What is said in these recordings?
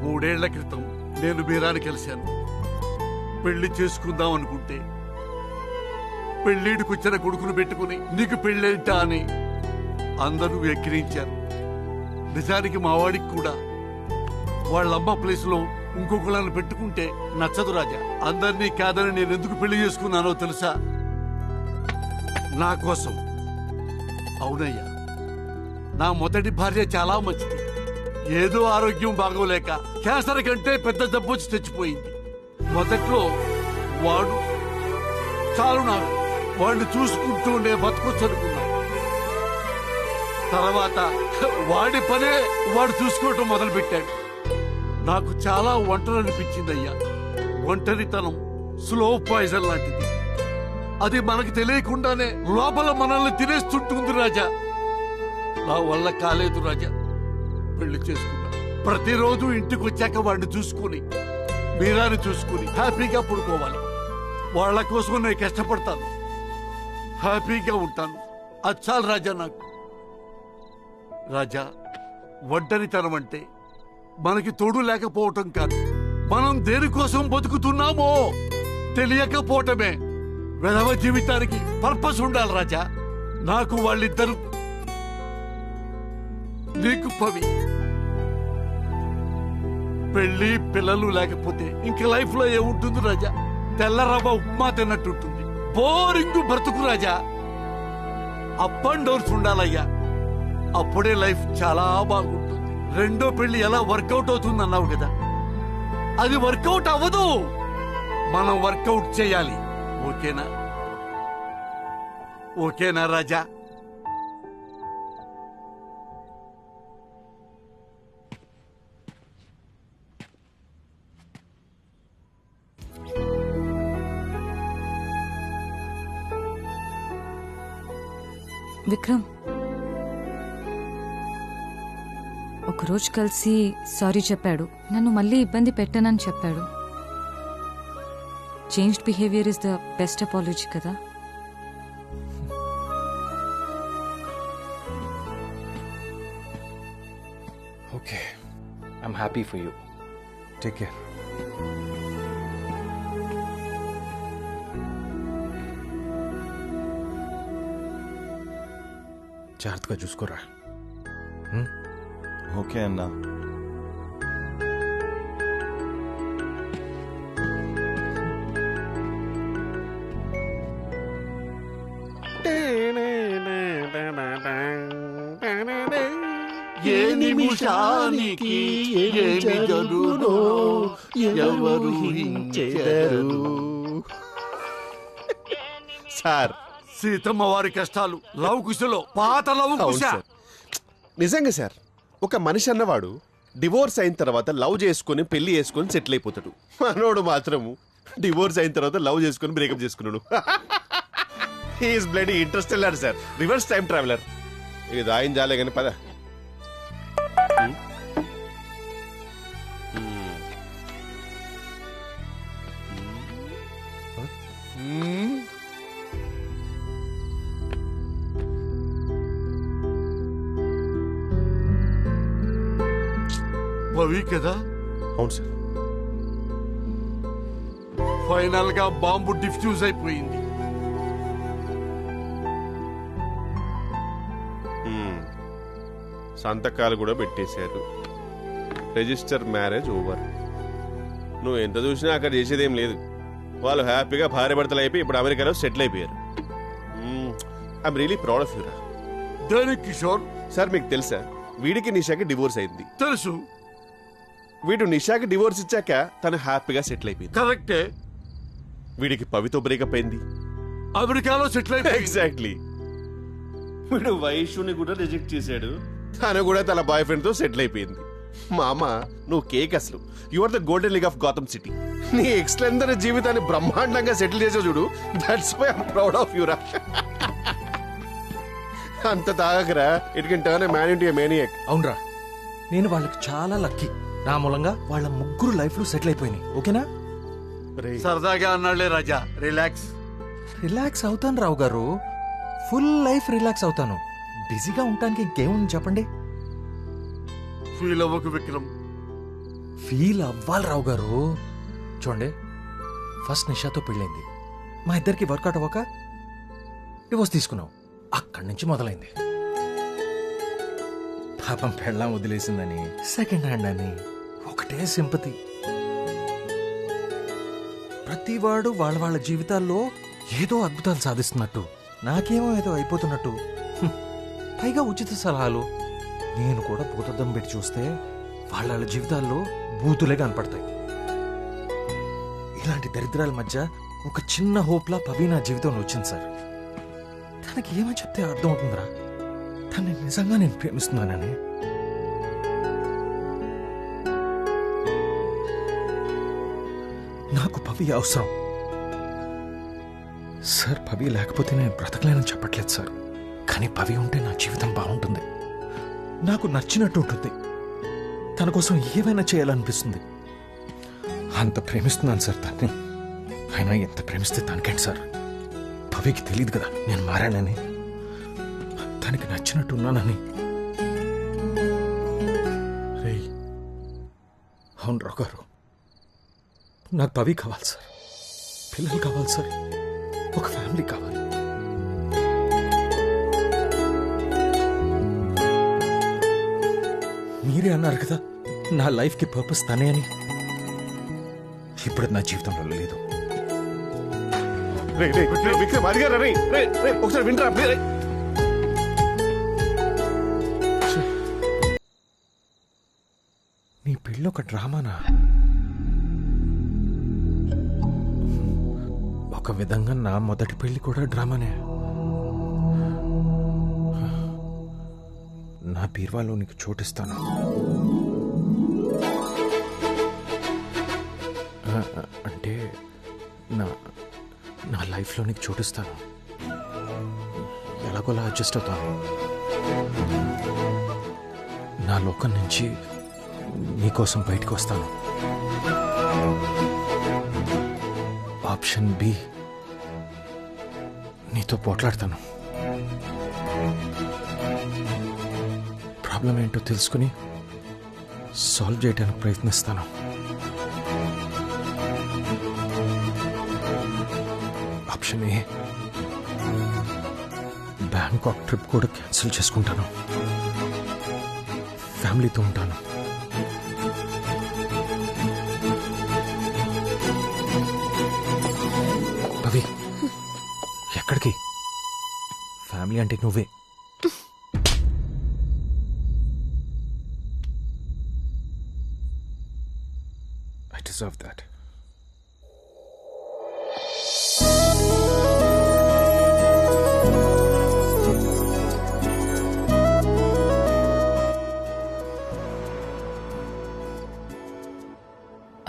3 ఏళ్ల క్రితం నేను మీరాని కలిశాను. పెళ్లి చేసుకుందాం అనుకుంటే పెళ్లిడికి వచ్చిన కొడుకును పెట్టుకుని నీకు పెళ్ళేంటా అని అందరూ ఎక్కిరించారు. నిజానికి మా వాడికి కూడా వాళ్ళమ్మ ప్లేస్లో ఇంకొకళ్ళని పెట్టుకుంటే నచ్చదు రాజా. అందరినీ కాదని నేను ఎందుకు పెళ్లి చేసుకున్నానో తెలుసా? నా కోసం. అవునయ్యా, నా మొదటి భార్య చాలా మంచిది. ఏదో ఆరోగ్యం బాగోలేక క్యాన్సర్ కంటే పెద్ద జబ్బు వచ్చి తెచ్చిపోయింది. మొదట్లో వాడు చాలు నాకు వాడిని చూసుకుంటూ ఉండే బతకొచ్చు అనుకున్నాను. తర్వాత వాడి పనే వాడు చూసుకోవటం మొదలుపెట్టాడు. నాకు చాలా ఒంటరి అనిపించిందయ్యా. ఒంటరితనం స్లో పాయిజన్ లాంటిది. అది మనకు తెలియకుండానే లోపల మనల్ని తినేస్తుంటుంది రాజా. నా వల్ల కాలేదు రాజా, పెళ్లి చేసుకున్నా. ప్రతిరోజు ఇంటికి వచ్చాక వాడిని చూసుకుని మీరాని చూసుకుని హ్యాపీగా పడుకోవాలి. వాళ్ళ కోసం నేను కష్టపడతాను, హ్యాపీగా ఉంటాను. అది చాలు రాజా నాకు. రాజా, ఒంటరితనం అంటే మనకి తోడు లేకపోవటం కాదు, మనం దేనికోసం బతుకుతున్నామో తెలియకపోవటమే. వెధవ జీవితానికి పర్పస్ ఉండాలి రాజా. నాకు వాళ్ళిద్దరు, నీకు పవి. పెళ్లి పిల్లలు లేకపోతే ఇంక లైఫ్ లో ఏముంటుంది రాజా? తెల్ల రవ్వ ఉప్మా తిన్నట్టుంటుంది. బోరింగ్ బ్రతుకు రాజా. అప్ అండ్ డౌన్స్ ఉండాలయ్యా, అప్పుడే లైఫ్ చాలా బాగుంటుంది. రెండో పెళ్లి ఎలా వర్కౌట్ అవుతుంది అన్నావు కదా, అది వర్కౌట్ అవ్వదు. మనం వర్కౌట్ చేయాలి. ఓకేనా? ఓకేనా రాజా? విక్రమ్, ఒకరోజు కలిసి సారీ చెప్పాడు. నన్ను మళ్ళీ ఇబ్బంది పెట్టనని చెప్పాడు. Changed behaviour is the best apology కదా. Okay, I'm happy for you. Take care. జాగ్రత్తగా చూసుకోరా. ఓకే అన్నా. ఏ నిమిషానికి ఏమి జరుగునో ఎవరు హించెదరు. సార్, సీతమ్మ వారి కష్టాలు లవ్ కుశలో పాత లవ్ కుశ. నిజంగా సార్, ఒక మనిషి అన్నవాడు డివోర్స్ అయిన తర్వాత లవ్ చేసుకుని పెళ్లి చేసుకుని సెటిల్ అయిపోతాడు. మనోడు మాత్రము డివోర్స్ అయిన తర్వాత లవ్ చేసుకుని బ్రేకప్ చేసుకున్నాడు. He's bloody interstellar sir, reverse time traveller. ఇది దాయం జాలే కానీ పద. పవి కదా? అవును సార్. ఫైనల్ గా బాంబు డిఫ్యూజ్ అయిపోయింది. సంతకాలు కూడా పెట్టేశారు. Register marriage over. నువ్వు ఎంత చూసినా అక్కడ చేసేదేం లేదు. వాళ్ళు హ్యాపీగా భార్య భర్తలు అయిపోయి ఇప్పుడు అమెరికాలో సెటిల్ అయిపోయారు. ఐఎమ్ రియలీ ప్రౌడ్ ఆఫ్ యూరా. దేనికి కిషోర్? సార్, మీకు తెలుసా వీడికి నిషాకి డివోర్స్ అయింది? తెలుసు. వీడు నిషాకి డివోర్స్ ఇచ్చాక తను హ్యాపీగా సెటిల్ అయిపోయింది. కరెక్టే. వీడికి పవితో బ్రేకప్ అయింది. అమెరికాలో సెటిల్ అయిపోయింది. ఎగ్జాక్ట్లీ. వీడు వైషుని కూడా రిజెక్ట్ చేశాడు. తను కూడా తన బాయ్ ఫ్రెండ్ తో సెటిల్ అయిపోయింది. మామ, నువ్వు కేక్ అసలు. You are the golden league of Gotham city. నీ ఎక్స్లెండర్ జీవితాన్ని బ్రహ్మాండంగా సెటిల్ చేసావు చూడు. That's why I'm proud of యూరా. అంత తాగకరా, it can turn a man into a maniac. అవునరా, నేను వాళ్ళకి చాలా లక్కీ. నా మూలంగా వాళ్ళ ముగ్గురు లైఫ్ లో సెటిల్ అయిపోయినాయి. ఓకేనా? సరదాగా అన్నాళ్లే రాజా. రిలాక్స్. రిలాక్స్ అవుతాను రావు గారు, ఫుల్ లైఫ్ రిలాక్స్ అవుతాను. బిజీగా ఉండటానికి ఇంకేముంది చెప్పండి. ఫీల్ అవ్వకు విక్రమ్, ఫీల్ అవ్వాలి రావు గారు. చూడండి, ఫస్ట్ నిషాతో పెళ్ళైంది, మా ఇద్దరికి వర్కౌట్ అవ్వక డివోర్స్ తీసుకున్నాం. అక్కడి నుంచి మొదలైంది. పాపం పెళ్ళాం వదిలేసిందని, సెకండ్ హ్యాండ్ అని ఒకటే సింపతి. ప్రతివాడు వాళ్ళ జీవితాల్లో ఏదో అద్భుతాలు సాధిస్తున్నట్టు, నాకేమో ఏదో అయిపోతున్నట్టు. పైగా ఉచిత సలహాలు. నేను కూడా భూతద్దం పెట్టి చూస్తే వాళ్ళ జీవితాల్లో బూతులే కనపడతాయి. ఇలాంటి దరిద్రాల మధ్య ఒక చిన్న హోప్లా పవి నా జీవితంలో వచ్చింది సార్. తనకి ఏమని చెప్తే అర్థం అవుతుందిరా తనని నిజంగా నేను ప్రేమిస్తున్నానని. నాకు పవి అవసరం సార్. పవి లేకపోతే నేను బ్రతకలేనని చెప్పట్లేదు సార్, కానీ పవి ఉంటే నా జీవితం బాగుంటుంది, నాకు నచ్చినట్టు ఉంటుంది, తన కోసం ఏమైనా చేయాలనిపిస్తుంది. అంత ప్రేమిస్తున్నాను సార్ తన్ని. అయినా ఎంత ప్రేమిస్తే తనకేంటి సార్? పవికి తెలియదు కదా నేను మారానని, తనకి నచ్చినట్టు ఉన్నానని. రేయ్, అవును రావు గారు, నాకు పవి కావాలి సార్, పిల్లలు కావాలి సార్, ఒక ఫ్యామిలీ కావాలి. మీరే అన్నారు కదా నా లైఫ్కి పర్పస్ తనే అని. ఇప్పుడు నా జీవితంలో లేదు. విక్రమ్ అడిగారా? ఒకసారి వినరా ప్లీజ్. నీ పెళ్ళి ఒక డ్రామానా? ఒక విధంగా నా మొదటి పెళ్లి కూడా డ్రామానే. నా బీర్వాలో నీకు చోటిస్తాను. అంటే నా లైఫ్లో నీకు చోటిస్తాను. ఎలాగోలా అడ్జస్ట్ అవుతాను. నా లోకం నుంచి నీకోసం బయటకు వస్తాను. ఆప్షన్ బి, నీతో పోట్లాడతాను. ప్రాబ్లం ఏంటో తెలుసుకుని సాల్వ్ చేయడానికి ప్రయత్నిస్తాను. ఆప్షన్ ఏ, బ్యాంకాక్ ట్రిప్ కూడా క్యాన్సిల్ చేసుకుంటాను, ఫ్యామిలీతో ఉంటాను. పవి, ఎక్కడికి? ఫ్యామిలీ అంటే నువ్వే. I deserve that.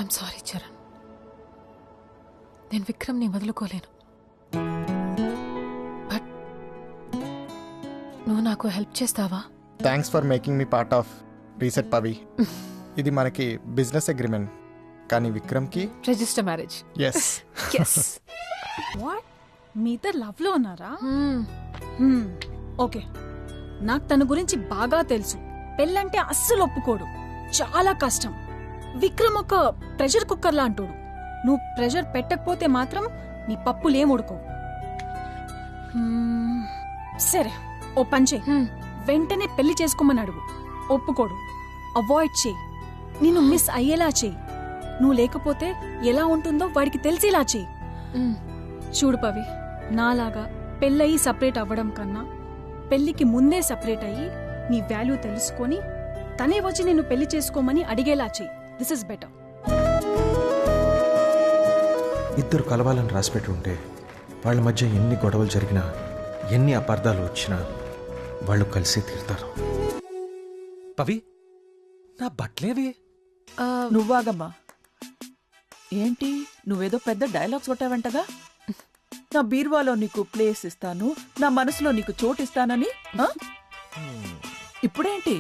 I'm sorry Charan, నేను విక్రమ్ని వదులుకోలేను. బట్ నువ్వు నాకు హెల్ప్ చేస్తావా? Thanks for making me part of reset Pavi. ఇది మనకి బిజినెస్ అగ్రిమెంట్, కానీ విక్రమ్కి register marriage. Yes. Yes. What, మీ ఇద్దరు లవ్ లో ఉన్నారా? ఓకే, నాకు తన గురించి బాగా తెలుసు. పెళ్ళంటే అస్సలు ఒప్పుకోడు, చాలా కష్టం. విక్రమ్ ఒక ప్రెషర్ కుక్కర్ లాంటోడు. నువ్వు ప్రెషర్ పెట్టకపోతే మాత్రం నీ పప్పులేం ఉడకవు. సరే, ఓ పంచే, వెంటనే పెళ్లి చేసుకోమని అడుగు. ఒప్పుకోడు, అవాయిడ్ చేయి, నిన్ను మిస్ అయ్యేలా చేయి. నువ్వు లేకపోతే ఎలా ఉంటుందో వాడికి తెలిసేలా చేయి. చూడు పవి, నాలాగా పెళ్ళయి సపరేట్ అవ్వడం కన్నా పెళ్లికి ముందే సపరేట్ అయ్యి నీ వాల్యూ తెలుసుకొని తనే వచ్చి నిన్ను పెళ్లి చేసుకోమని అడిగేలా చెయ్యి. This is better. ఇద్దరు కలవాలని రాసిపెట్టి ఉంటే వాళ్ళ మధ్య ఎన్ని గొడవలు జరిగినా, ఎన్ని అపార్థాలు వచ్చినా వాళ్ళు కలిసి తీరుతారు. పవి, నా బట్టలేవి? నువ్వాగమ్మా. ఏంటి, నువ్వేదో పెద్ద డైలాగ్స్ కొట్టావంటగా? నా బీర్వాలో నీకు ప్లేస్ ఇస్తాను, నా మనసులో నీకు చోటిస్తానని. ఇప్పుడేంటి?